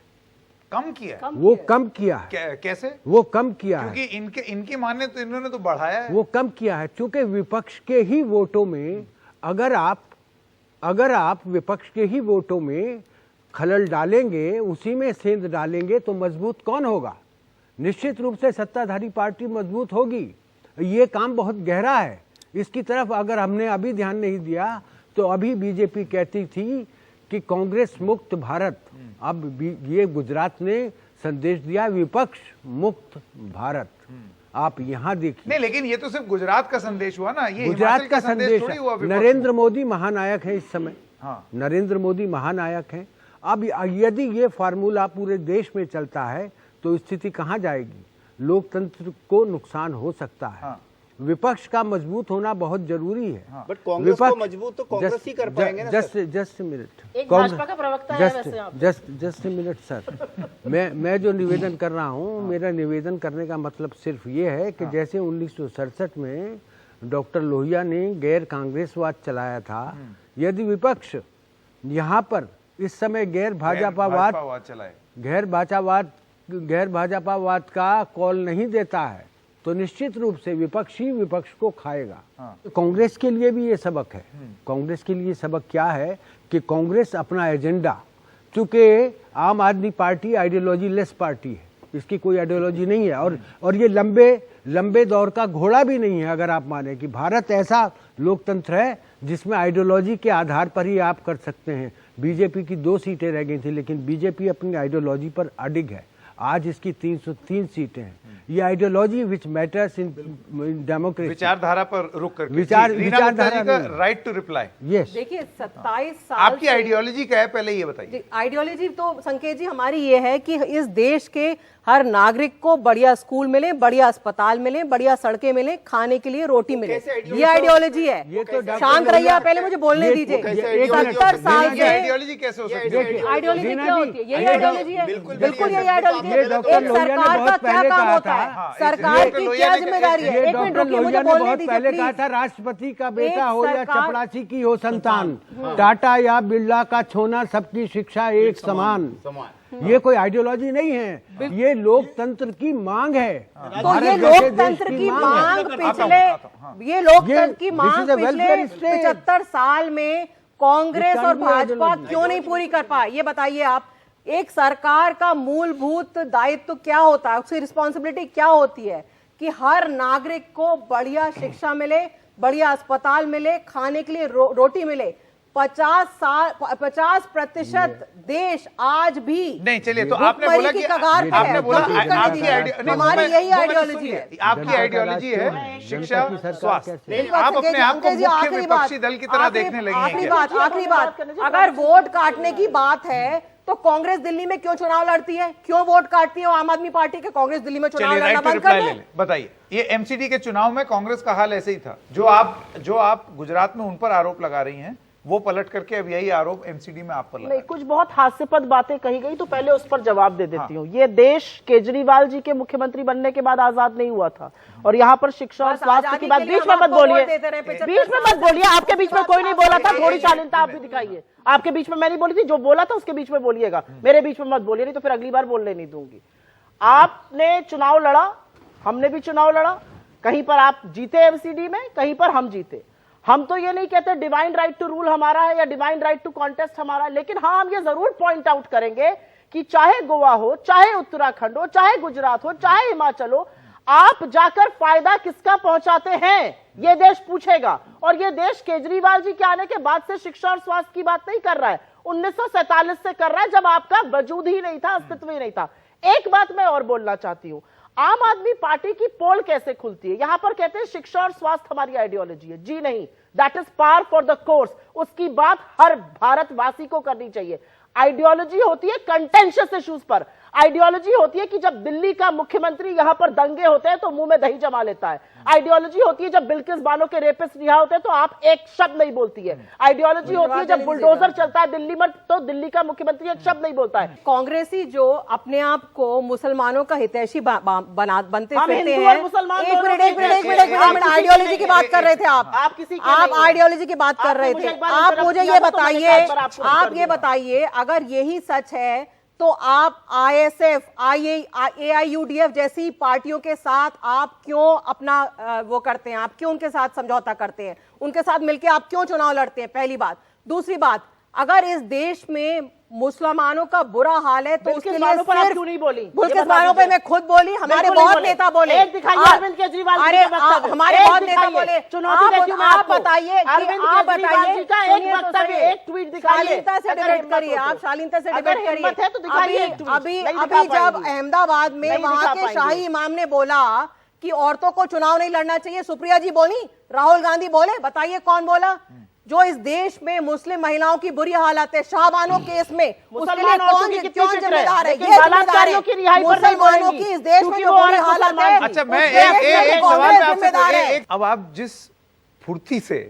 Speaker 1: कम किया है?
Speaker 6: वो कम किया है।
Speaker 1: कैसे?
Speaker 6: वो कम किया है
Speaker 1: क्योंकि इनकी माने तो इन्होंने तो बढ़ाया है।
Speaker 6: वो कम किया है क्योंकि विपक्ष के ही वोटों में अगर आप विपक्ष के ही वोटों में खलल डालेंगे, उसी में सेंध डालेंगे, तो मजबूत कौन होगा? निश्चित रूप से सत्ताधारी पार्टी मजबूत होगी। ये काम बहुत गहरा है। इसकी तरफ अगर हमने अभी ध्यान नहीं दिया तो अभी बीजेपी कहती थी कि कांग्रेस मुक्त भारत, अब ये गुजरात ने संदेश दिया विपक्ष मुक्त भारत। आप यहाँ देखिए।
Speaker 1: नहीं, लेकिन ये तो सिर्फ गुजरात का संदेश हुआ ना, ये
Speaker 6: गुजरात का संदेश
Speaker 1: थोड़ी हुआ।
Speaker 6: नरेंद्र मोदी महानायक है इस समय।
Speaker 1: हाँ।
Speaker 6: नरेंद्र मोदी महानायक हैं। अब यदि ये फार्मूला पूरे देश में चलता है तो स्थिति कहाँ जाएगी? लोकतंत्र को नुकसान हो सकता है।
Speaker 1: हाँ।
Speaker 6: विपक्ष का मजबूत होना बहुत जरूरी है।
Speaker 7: बट कांग्रेस को मजबूत तो कांग्रेस ही कर पाएंगे ना सर।
Speaker 6: जस्ट मिनट,
Speaker 5: एक भाजपा का प्रवक्ता है वैसे आप।
Speaker 6: जस्ट मिनट सर, मैं जो निवेदन कर रहा हूँ, मेरा निवेदन करने का मतलब सिर्फ ये है कि जैसे 1967 में डॉक्टर लोहिया ने गैर कांग्रेसवाद चलाया था, यदि विपक्ष यहाँ पर इस समय गैर भाजपावाद का कॉल नहीं देता है तो निश्चित रूप से विपक्ष ही विपक्ष को खाएगा। कांग्रेस के लिए भी ये सबक है। कांग्रेस के लिए सबक क्या है कि कांग्रेस अपना एजेंडा, चूंकि आम Aadmi party ideology less party है, इसकी कोई आइडियोलॉजी नहीं है, और ये लंबे दौर का घोड़ा भी नहीं है। अगर आप माने कि भारत ऐसा लोकतंत्र है जिसमें आइडियोलॉजी के आधार पर ही आप कर सकते हैं। बीजेपी की 2 सीटें रह गई थी, लेकिन बीजेपी अपनी आइडियोलॉजी पर अडिग है। आज इसकी 303 सीटें हैं। ये ideology which matters in democracy,
Speaker 1: विचारधारा पर रुक करके।
Speaker 6: विचारधारा
Speaker 1: का राइट टू रिप्लाई।
Speaker 6: यस,
Speaker 3: देखिए 27 साल
Speaker 1: आपकी आइडियोलॉजी क्या है, पहले ये बताइए।
Speaker 3: आइडियोलॉजी तो संकेत जी हमारी ये है कि इस देश के हर नागरिक को बढ़िया स्कूल मिले, बढ़िया अस्पताल मिले, बढ़िया सड़कें मिले, खाने के लिए रोटी मिले। ये आइडियोलॉजी है।
Speaker 6: ये तो
Speaker 3: शांत रहिए आप, पहले मुझे बोलने दीजिए। 70 साल से
Speaker 1: आइडियोलॉजी कैसे हो सकती है?
Speaker 3: आइडियोलॉजी क्या होती है? यही आइडियोलॉजी है, बिल्कुल यही आइडियोलॉजी है।
Speaker 6: ये
Speaker 3: एक
Speaker 6: डॉक्टर लोहिया ने
Speaker 3: सरकार का
Speaker 6: बहुत
Speaker 3: क्या
Speaker 6: पहले
Speaker 3: काम
Speaker 6: कहा
Speaker 3: होता
Speaker 6: था।
Speaker 3: है, सरकार की क्या जिम्मेदारी है? एक मिनट
Speaker 6: डॉक्टर
Speaker 3: रुकिए, मुझे
Speaker 6: लोहिया ने
Speaker 3: बोलने
Speaker 6: बहुत
Speaker 3: दीजिए
Speaker 6: पहले कहा
Speaker 3: प्लीज।
Speaker 6: था, राष्ट्रपति का बेटा
Speaker 3: एक
Speaker 6: हो या
Speaker 3: सरकार-
Speaker 6: चपरासी की हो संतान, टाटा या बिरला का छोना, सबकी शिक्षा एक समान। ये कोई आइडियोलॉजी नहीं है, ये लोकतंत्र की मांग है।
Speaker 3: तो ये लोकतंत्र की मांग पिछले, ये लोकतंत्र की मांग पिछले 75 साल में कांग्रेस और भाजपा क्यों नहीं पूरी कर पाए? ये बताइए आप। एक सरकार का मूलभूत दायित्व क्या होता है, उसकी रिस्पॉन्सिबिलिटी क्या होती है कि हर नागरिक को बढ़िया शिक्षा मिले, बढ़िया अस्पताल मिले, खाने के लिए रोटी मिले। 50% देश आज भी
Speaker 1: नहीं, चलिए, तो आपने बोला कि आपने बोला
Speaker 3: हमारी यही आइडियोलॉजी है।
Speaker 1: आपकी आइडियोलॉजी है शिक्षा, स्वास्थ्य।
Speaker 3: नहीं,
Speaker 1: आप अपने आप को मुख्य
Speaker 3: आखिरी
Speaker 1: विपक्षी दल की तरह
Speaker 3: आखिरी-
Speaker 1: देखने लगी हैं
Speaker 3: आखिरी
Speaker 1: क्या?
Speaker 3: बात, अगर वोट काटने की बात है तो कांग्रेस दिल्ली में क्यों चुनाव लड़ती है? क्यों वोट काटती है वो आम आदमी पार्टी के? कांग्रेस दिल्ली में चुनाव
Speaker 1: चलिए,
Speaker 3: लड़ना
Speaker 1: राइट टू
Speaker 3: बंद कर
Speaker 1: रिप्लाई ले
Speaker 3: दे।
Speaker 1: लें। बताइए, ये एमसीडी के चुनाव में कांग्रेस का हाल ऐसे ही था। जो आप गुजरात में उन पर आरोप लगा रही हैं, वो पलट करके अब यही आरोप एमसीडी में आप पर लगा
Speaker 5: नहीं, कुछ बहुत हास्यास्पद बातें कही गई, तो पहले उस पर जवाब दे देती हूँ। ये देश केजरीवाल जी के मुख्यमंत्री बनने के बाद आजाद नहीं हुआ था, और यहाँ पर शिक्षा और स्वास्थ्य की बात बीच में मत बोलिए, बीच में मत बोलिए। आपके बीच में कोई नहीं बोला था, थोड़ी शालीनता आप भी दिखाइए। आपके बीच में मैं नहीं बोली थी, जो बोला था उसके बीच में बोलिएगा, मेरे बीच में मत बोलिए, नहीं तो फिर अगली बार बोलने नहीं दूंगी। आपने चुनाव लड़ा, हमने भी चुनाव लड़ा, कहीं पर आप जीते एमसीडी में, कहीं पर हम जीते। हम तो ये नहीं कहते डिवाइन राइट टू रूल हमारा है या डिवाइन राइट टू कॉन्टेस्ट हमारा है, लेकिन हाँ, हम ये जरूर पॉइंट आउट करेंगे कि चाहे गोवा हो, चाहे उत्तराखंड हो, चाहे गुजरात हो, चाहे हिमाचल हो, आप जाकर फायदा किसका पहुंचाते हैं ये देश पूछेगा। और ये देश केजरीवाल जी के आने के बाद से शिक्षा और स्वास्थ्य की बात नहीं कर रहा है, 1947 से कर रहा है, जब आपका वजूद ही नहीं था, अस्तित्व ही नहीं था। एक बात मैं और बोलना चाहती हूं, आम आदमी पार्टी की पोल कैसे खुलती है? यहां पर कहते हैं शिक्षा और स्वास्थ्य हमारी आइडियोलॉजी है। जी नहीं, that is par for the course. उसकी बात हर भारतवासी को करनी चाहिए। आइडियोलॉजी होती है कंटेंशियस इश्यूज पर। आइडियोलॉजी होती है कि जब दिल्ली का मुख्यमंत्री यहां पर दंगे होते हैं तो मुंह में दही जमा लेता है। आइडियोलॉजी होती है जब बिल्किस बानो के रेपिस्ट रिहा होते हैं तो आप एक शब्द नहीं बोलती है। आइडियोलॉजी होती है जब बुलडोजर चलता है दिल्ली में तो दिल्ली का मुख्यमंत्री एक शब्द नहीं बोलता है।
Speaker 3: कांग्रेसी जो अपने आप को मुसलमानों का हितैषी बनते
Speaker 5: हम
Speaker 3: फिरते
Speaker 5: हिंदू और
Speaker 3: हैं।
Speaker 5: मुसलमान
Speaker 3: एक
Speaker 5: दोनों
Speaker 3: मिनट
Speaker 5: हैं।
Speaker 3: आप आइडियोलॉजी की बात कर रहे थे।
Speaker 5: आप किसी के
Speaker 3: आप
Speaker 5: नहीं हैं।
Speaker 3: आइडियोलॉजी की बात कर रहे
Speaker 5: आपने
Speaker 3: थे।
Speaker 5: मुझे एक बार
Speaker 3: आप
Speaker 5: interrupt
Speaker 3: मुझे
Speaker 5: किया
Speaker 3: ये
Speaker 5: था, तो मैंने
Speaker 3: बताइए,
Speaker 5: कहा, आपको
Speaker 3: आप
Speaker 5: कर
Speaker 3: ये
Speaker 5: दूंगा।
Speaker 3: बताइए, अगर यही सच है तो आप आईएसएफ, एआईयूडीएफ जैसी पार्टियों के साथ आप क्यों अपना वो करते हैं? आप क्यों उनके साथ समझौता करते हैं? उनके साथ मिलकर आप क्यों चुनाव लड़ते हैं? पहली बात। दूसरी बात, अगर इस देश में मुसलमानों का बुरा हाल है तो उसके लिए
Speaker 5: बिल्किस पर आप क्यों नहीं बोली?
Speaker 3: बिल्किस बानो पे मैं खुद बोली, हमारे
Speaker 5: बिल्कुल नहीं
Speaker 3: बहुत
Speaker 5: बोले।
Speaker 3: नेता बोले।
Speaker 5: एक दिखाइए अरविंद केजरीवाल जी
Speaker 3: अरे
Speaker 5: के वक्तव्य।
Speaker 3: हमारे
Speaker 5: एक
Speaker 3: बहुत नेता
Speaker 5: दिखाइए।
Speaker 3: बोले।
Speaker 5: चुनौती देती हूं मैं
Speaker 3: आप
Speaker 5: आपको।
Speaker 3: बताइए कि
Speaker 5: अरविंद
Speaker 3: आप
Speaker 5: केजरीवाल
Speaker 3: बताइए
Speaker 5: जी का एक
Speaker 3: सुनिए तो
Speaker 5: वक्तव्य,
Speaker 3: सही।
Speaker 5: एक ट्वीट दिखाइए।
Speaker 3: शालीनता से
Speaker 5: अगर
Speaker 3: डिबेट
Speaker 5: हिम्मत
Speaker 3: करिए,
Speaker 5: हो तो।
Speaker 3: आप शालीनता से
Speaker 5: अगर
Speaker 3: डिबेट करिए।
Speaker 5: हिम्मत है तो दिखाइए एक ट्वीट।
Speaker 3: अभी
Speaker 5: नहीं
Speaker 3: अभी
Speaker 5: दिखा
Speaker 3: जब
Speaker 5: पाएंगे।
Speaker 3: अहमदाबाद में
Speaker 5: नहीं
Speaker 3: वहां
Speaker 5: दिखा
Speaker 3: के
Speaker 5: पाएंगे।
Speaker 3: शाही इमाम ने बोला कि औरतों को चुनाव नहीं लड़ना चाहिए, सुप्रिया जी बोली, राहुल गांधी बोले, बताइए कौन बोला? जो इस देश में मुस्लिम महिलाओं की बुरी हालत है, शाहबानो केस में, उसके लिए कौन जिम्मेदार है? ये जिम्मेदार है मुसलमानों की इस देश में जो बुरी हालत है।
Speaker 1: अच्छा, मैं एक सवाल में आपसे, अब आप जिस फुर्ती से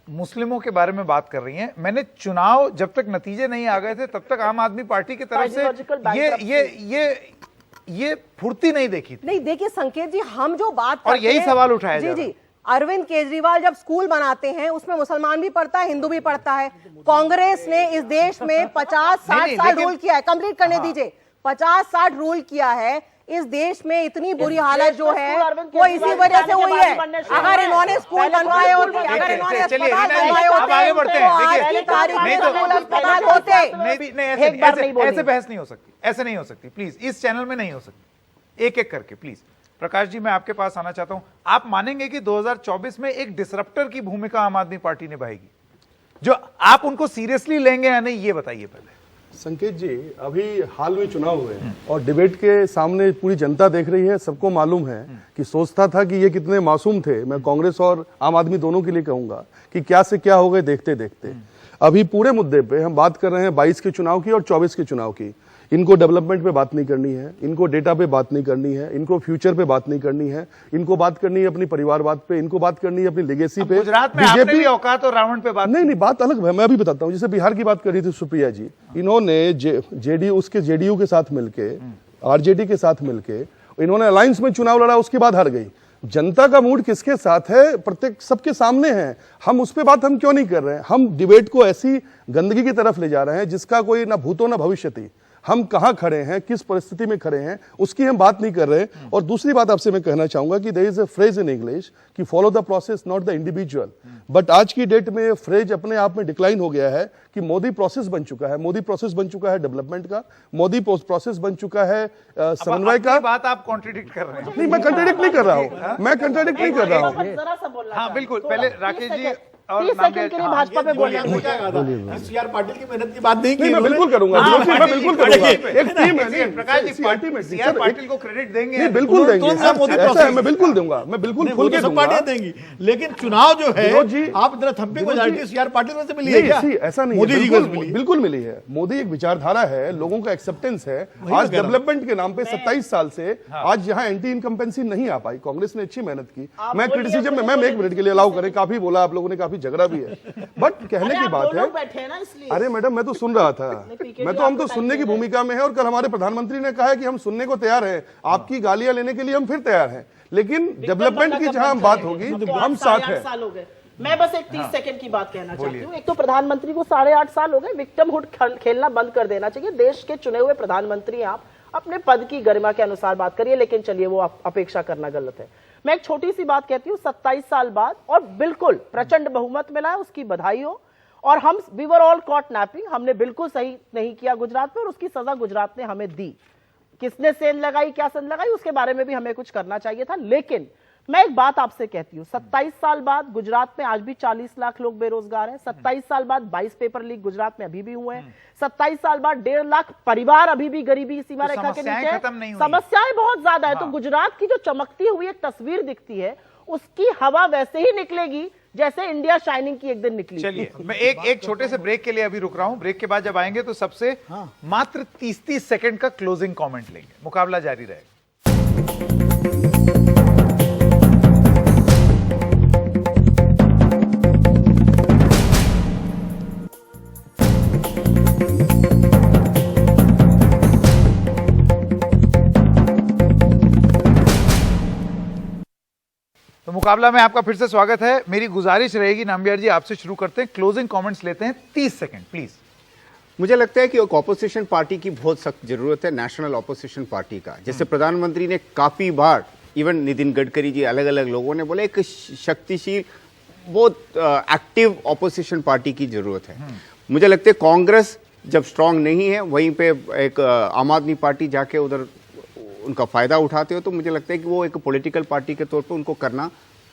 Speaker 1: मुस्लिमों के बारे में बात कर रही हैं, मैंने चुनाव जब तक नतीजे नहीं आ गए थे तब तक आम आदमी पार्टी की तरफ से ये फुर्ती नहीं देखी थी।
Speaker 3: नहीं, देखिए संकेत जी, हम जो बात
Speaker 1: और यही सवाल उठाया
Speaker 3: जी जी, अरविंद केजरीवाल जब स्कूल बनाते हैं उसमें मुसलमान भी पढ़ता है, हिंदू भी पढ़ता है। कांग्रेस ने इस देश में 50-60 साल रूल किया है, कंप्लीट करने दीजिए, 50-60 रूल किया है। इस देश में इतनी बुरी हालत जो है वो इसी वजह से हुई है। अगर इन्होंने स्कूल बनवाए होते, अगर इन्होंने अस्पताल बनवाए होते,
Speaker 1: आगे बढ़ते हैं,
Speaker 3: आज की तारीख में स्कूल अस्पताल होते।
Speaker 1: ऐसे बहस नहीं हो सकती, ऐसे नहीं हो सकती, प्लीज, इस चैनल में नहीं हो सकती। एक एक करके प्लीज। प्रकाश जी, मैं आपके पास आना चाहता हूं। आप मानेंगे कि 2024 में एक डिसरप्टर की भूमिका आम आदमी पार्टी निभाएगी? जो आप उनको सीरियसली लेंगे या नहीं, ये बताइए पहले।
Speaker 2: संकेत जी, अभी हाल में चुनाव हुए और डिबेट के सामने पूरी जनता देख रही है, सबको मालूम है कि सोचता था कि ये कितने मासूम थे। मैं कांग्रेस और आम आदमी दोनों के लिए कहूंगा कि क्या से क्या हो गए देखते देखते। अभी पूरे मुद्दे पे हम बात कर रहे हैं 22 के चुनाव की और 24 के चुनाव की। इनको डेवलपमेंट पे बात नहीं करनी है, इनको डेटा पे बात नहीं करनी है, इनको फ्यूचर पे बात नहीं करनी है, इनको बात करनी है अपनी परिवारवाद पे, इनको बात करनी है अपनी लेगेसी पे।
Speaker 1: गुजरात में आपने भी औकात और रावण पे बात
Speaker 2: नहीं, बात अलग है, मैं भी बताता हूँ। जैसे बिहार की बात कर रही थी सुप्रिया जी, इन्होंने जेडीयू के साथ मिलके, आरजेडी के साथ मिलके इन्होंने अलायंस में चुनाव लड़ा, उसके बाद हार गई। जनता का मूड किसके साथ है प्रत्येक सबके सामने है। हम उस पे बात हम क्यों नहीं कर रहे हैं? हम डिबेट को ऐसी गंदगी की तरफ ले जा रहे हैं जिसका कोई ना भूतो ना भविष्य थी। हम कहां खड़े हैं, किस परिस्थिति में खड़े हैं, उसकी हम बात नहीं कर रहे। और दूसरी बात आपसे मैं कहना चाहूंगा कि there is a phrase in English कि follow the process not the individual. But आज की डेट में फ्रेज अपने आप में डिक्लाइन हो गया है कि मोदी प्रोसेस बन चुका है। मोदी प्रोसेस बन चुका है डेवलपमेंट का, मोदी प्रोसेस बन चुका है समन्वय का।
Speaker 1: बात आप कॉन्ट्रडिक्ट कर रहे हैं।
Speaker 2: नहीं, मैं कंट्राडिक्ट नहीं कर रहा हूं, मैं कंट्राडिक्ट नहीं कर रहा हूं।
Speaker 5: हाँ
Speaker 1: बिल्कुल, पहले राकेश जी और
Speaker 5: 30 सेकंड के लिए भाजपा पे बोलना।
Speaker 4: सीआर पाटिल की मेहनत की बात नहीं की।
Speaker 2: मैं बिल्कुल करूंगा, मैं बिल्कुल करूंगा। एक टीम है,
Speaker 1: प्रकाश जी, सीआर पाटिल को क्रेडिट देंगे?
Speaker 2: नहीं, बिल्कुल देंगे, ऐसा है, मैं बिल्कुल दूंगा, मैं बिल्कुल खुल के दूंगा।
Speaker 4: पार्टियां देंगी, लेकिन चुनाव जो है आप इतना थम्पिंग मेजॉरिटी सीआर पाटिल में से मिली है क्या?
Speaker 2: ऐसा नहीं,
Speaker 4: मोदी जी को मिली,
Speaker 2: बिल्कुल मिली है। मोदी एक विचारधारा है, लोगों का एक्सेप्टेंस है। आज डेवलपमेंट के नाम पे 27 साल से आज यहाँ एंटी इनकम्पेंसी नहीं आ पाई। कांग्रेस ने अच्छी मेहनत की। मैं क्रिटिसिज्म में, मैं एक मिनट के लिए अलाउ करें, काफी बोला आप लोगों ने, काफी झगड़ा भी है, बट कहने की बात है। अरे मैडम, मैं तो सुन रहा था, हम तो सुनने की भूमिका में है। और कल हमारे प्रधानमंत्री ने कहा है कि हम सुनने को तैयार हैं, आपकी गालियां लेने के लिए हम फिर तैयार हैं, लेकिन डेवलपमेंट की जहां बात होगी हम साथ हैं।
Speaker 5: मैं बस एक 30 सेकंड की बात कहना चाहती हूँ। एक तो प्रधानमंत्री को 8.5 साल हो गए, विक्टिमहुड खेलना बंद कर देना चाहिए। देश के चुने हुए प्रधानमंत्री आप अपने पद की गरिमा के अनुसार बात करिए, लेकिन चलिए वो अपेक्षा करना गलत है। मैं एक छोटी सी बात कहती हूँ, 27 साल बाद और बिल्कुल प्रचंड बहुमत मिला है, उसकी बधाई हो। और हम we were all caught napping, हमने बिल्कुल सही नहीं किया गुजरात में, और उसकी सजा गुजरात ने हमें दी। किसने सेंध लगाई, क्या सेंध लगाई, उसके बारे में भी हमें कुछ करना चाहिए था। लेकिन मैं एक बात आपसे कहती हूँ, 27 साल बाद गुजरात में आज भी 40 लाख लोग बेरोजगार हैं। 27 साल बाद 22 पेपर लीक गुजरात में अभी भी हुए हैं। 27 साल बाद 1.5 लाख परिवार अभी भी गरीबी सीमा रेखा के नीचे है। समस्याएं बहुत ज्यादा है। तो गुजरात की जो चमकती हुई एक तस्वीर दिखती है, उसकी हवा वैसे ही निकलेगी जैसे इंडिया शाइनिंग की एक दिन निकली।
Speaker 1: चलिए, मैं एक छोटे से ब्रेक के लिए अभी रुक रहा हूं। ब्रेक के बाद जब आएंगे तो सबसे मात्र 30 सेकंड का क्लोजिंग कमेंट लेंगे। मुकाबला जारी रहेगा। तो मुकाबला में आपका फिर से स्वागत है। मेरी गुजारिश रहेगी नामबियार जी, आपसे शुरू करते हैं, क्लोजिंग कमेंट्स लेते हैं, 30 सेकंड प्लीज।
Speaker 7: मुझे लगता है कि एक ऑपोजिशन पार्टी की बहुत सख्त जरूरत है, नेशनल ऑपोजिशन पार्टी का। जैसे प्रधानमंत्री ने काफी बार, इवन नितिन गडकरी जी, अलग अलग लोगों ने बोले, एक शक्तिशील बहुत एक्टिव ऑपोजिशन पार्टी की जरूरत है। मुझे लगता है कांग्रेस जब स्ट्रांग नहीं है, वहीं पे एक आम आदमी पार्टी जाके उधर उनका फायदा उठाते हो, तो मुझे लगता है कि वो एक पॉलिटिकल पार्टी के तौर पे उनको करना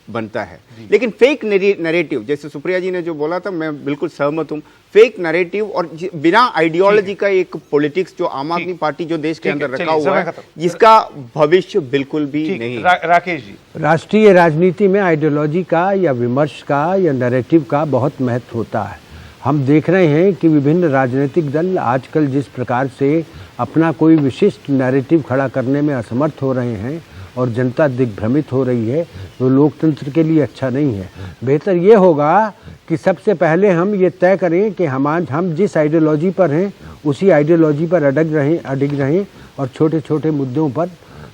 Speaker 7: बनता है। लेकिन फेक नैरेटिव, जैसे सुप्रिया जी ने जो बोला था, मैं बिल्कुल सहमत हूं, फेक नैरेटिव और बिना आइडियोलॉजी का एक पॉलिटिक्स जो आम आदमी पार्टी जो देश के अंदर रखा हुआ है, जिसका भविष्य बिल्कुल भी नहीं।
Speaker 1: राकेश जी,
Speaker 6: राष्ट्रीय राजनीति में आइडियोलॉजी का या विमर्श का या नैरेटिव का बहुत महत्व होता है। हम देख रहे हैं कि विभिन्न राजनीतिक दल आजकल जिस प्रकार से अपना कोई विशिष्ट नैरेटिव खड़ा करने में असमर्थ हो रहे हैं और जनता दिग्भ्रमित हो रही है, वो लोकतंत्र के लिए अच्छा नहीं है। बेहतर ये होगा कि सबसे पहले हम ये तय करें कि हम जिस आइडियोलॉजी पर हैं उसी आइडियोलॉजी पर अडिग रहें और छोटे छोटे मुद्दों पर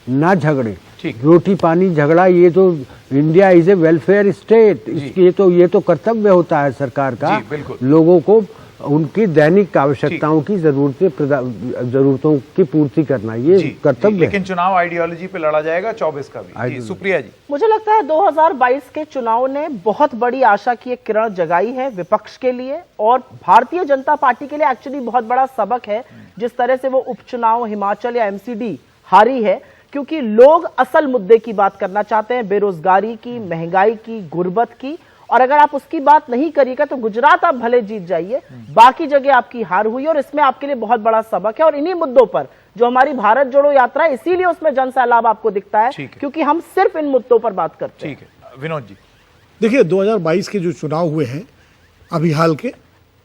Speaker 6: ना झगड़ें। रोटी पानी झगड़ा, ये तो India is a welfare state, ये तो कर्तव्य होता है सरकार का लोगों को उनकी दैनिक आवश्यकताओं की जरूरतों की पूर्ति करना, ये कर्तव्य है।
Speaker 1: लेकिन चुनाव आइडियोलॉजी पे लड़ा जाएगा 24 का भी। सुप्रिया जी,
Speaker 5: मुझे लगता है 2022 के चुनाव ने बहुत बड़ी आशा की एक किरण जगाई है विपक्ष के लिए और भारतीय जनता पार्टी के लिए। एक्चुअली बहुत बड़ा सबक है जिस तरह से वो उपचुनाव हिमाचल या एमसीडी हारी है, क्योंकि लोग असल मुद्दे की बात करना चाहते हैं, बेरोजगारी की, महंगाई की, गुर्बत की। और अगर आप उसकी बात नहीं करिएगा तो गुजरात आप भले जीत जाइए, बाकी जगह आपकी हार हुई और इसमें आपके लिए बहुत बड़ा सबक है। और इन्हीं मुद्दों पर जो हमारी भारत जोड़ो यात्रा है, इसीलिए उसमें जन सैलाब आपको दिखता है, क्योंकि हम सिर्फ इन मुद्दों पर बात करते हैं।
Speaker 1: ठीक है विनोद जी,
Speaker 4: देखिए 2022 के जो चुनाव हुए हैं अभी हाल के,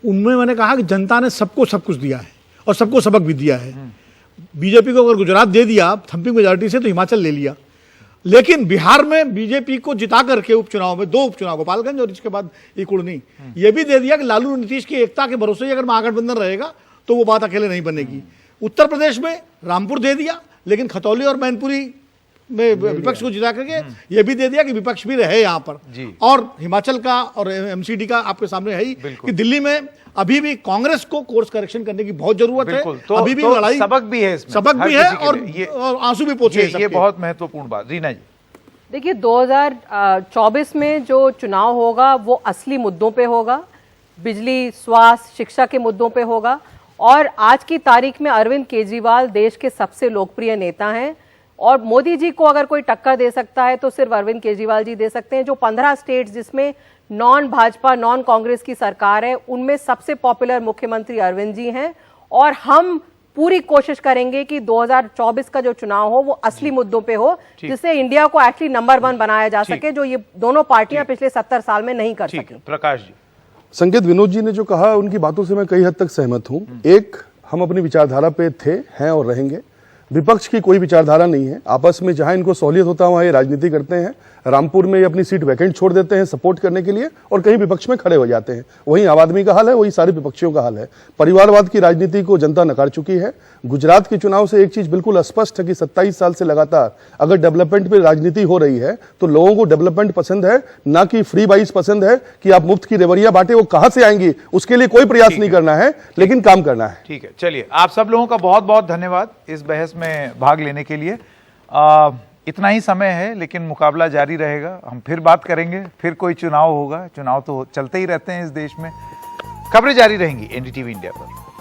Speaker 4: उनमें मैंने कहा कि जनता ने सबको सब कुछ दिया है और सबको सबक भी दिया है। बीजेपी को अगर गुजरात दे दिया थंपिंग मेजॉरिटी से तो हिमाचल ले लिया, लेकिन बिहार में बीजेपी को जिता करके उपचुनाव में 2 उपचुनाव, गोपालगंज और इसके बाद इकुड़नी, ये भी दे दिया कि लालू नीतीश की एकता के भरोसे अगर महागठबंधन रहेगा तो वो बात अकेले नहीं बनेगी। उत्तर प्रदेश में रामपुर दे दिया, लेकिन खतौली और मैनपुरी में विपक्ष को जिता करके ये भी दे दिया कि विपक्ष भी रहे यहाँ पर। और हिमाचल का और एमसीडी का आपके सामने है ही कि दिल्ली में अभी भी कांग्रेस को कोर्स करेक्शन करने की बहुत जरूरत है। अभी भी लड़ाई,
Speaker 1: सबक भी है इसमें,
Speaker 4: सबक भी है और आंसू भी पोंछे।
Speaker 1: ये बहुत महत्वपूर्ण बात। रीना जी,
Speaker 3: देखिए 2024 में जो चुनाव होगा वो असली मुद्दों पे होगा, बिजली, स्वास्थ्य, शिक्षा के मुद्दों पे होगा। और आज की तारीख में अरविंद केजरीवाल देश के सबसे लोकप्रिय नेता हैं और मोदी जी को अगर कोई टक्कर दे सकता है तो सिर्फ अरविंद केजरीवाल जी दे सकते हैं। जो 15 स्टेट्स जिसमें नॉन भाजपा नॉन कांग्रेस की सरकार है, उनमें सबसे पॉपुलर मुख्यमंत्री अरविंद जी हैं। और हम पूरी कोशिश करेंगे कि 2024 का जो चुनाव हो वो असली मुद्दों पे हो, जिससे इंडिया को एक्चुअली नंबर 1 बनाया जा सके, जो ये दोनों पार्टियां पिछले 70 साल में नहीं कर सकी।
Speaker 1: प्रकाश जी,
Speaker 2: संकेत, विनोद जी ने जो कहा उनकी बातों से मैं कई हद तक सहमत हूं। एक, हम अपनी विचारधारा पे थे, हैं और रहेंगे। विपक्ष की कोई विचारधारा नहीं है। आपस में जहां इनको सहूलियत होता है वहां ये राजनीति करते हैं। रामपुर में ये अपनी सीट वैकेंट छोड़ देते हैं सपोर्ट करने के लिए और कहीं विपक्ष में खड़े हो जाते हैं। वही आम आदमी का हाल है, वही सारे विपक्षियों का हाल है। परिवारवाद की राजनीति को जनता नकार चुकी है। गुजरात के चुनाव से एक चीज बिल्कुल स्पष्ट है कि 27 साल से लगातार अगर डेवलपमेंट पे राजनीति हो रही है तो लोगों को डेवलपमेंट पसंद है, ना कि फ्री बाइस पसंद है कि आप मुफ्त की रेवड़िया बांटे। वो कहां से आएंगी उसके लिए कोई प्रयास नहीं करना है, लेकिन काम करना है।
Speaker 1: ठीक है, चलिए आप सब लोगों का बहुत बहुत धन्यवाद इस बहस में भाग लेने के लिए। इतना ही समय है, लेकिन मुकाबला जारी रहेगा। हम फिर बात करेंगे, फिर कोई चुनाव होगा। चुनाव तो चलते ही रहते हैं इस देश में। खबरें जारी रहेंगी एनडीटीवी इंडिया पर।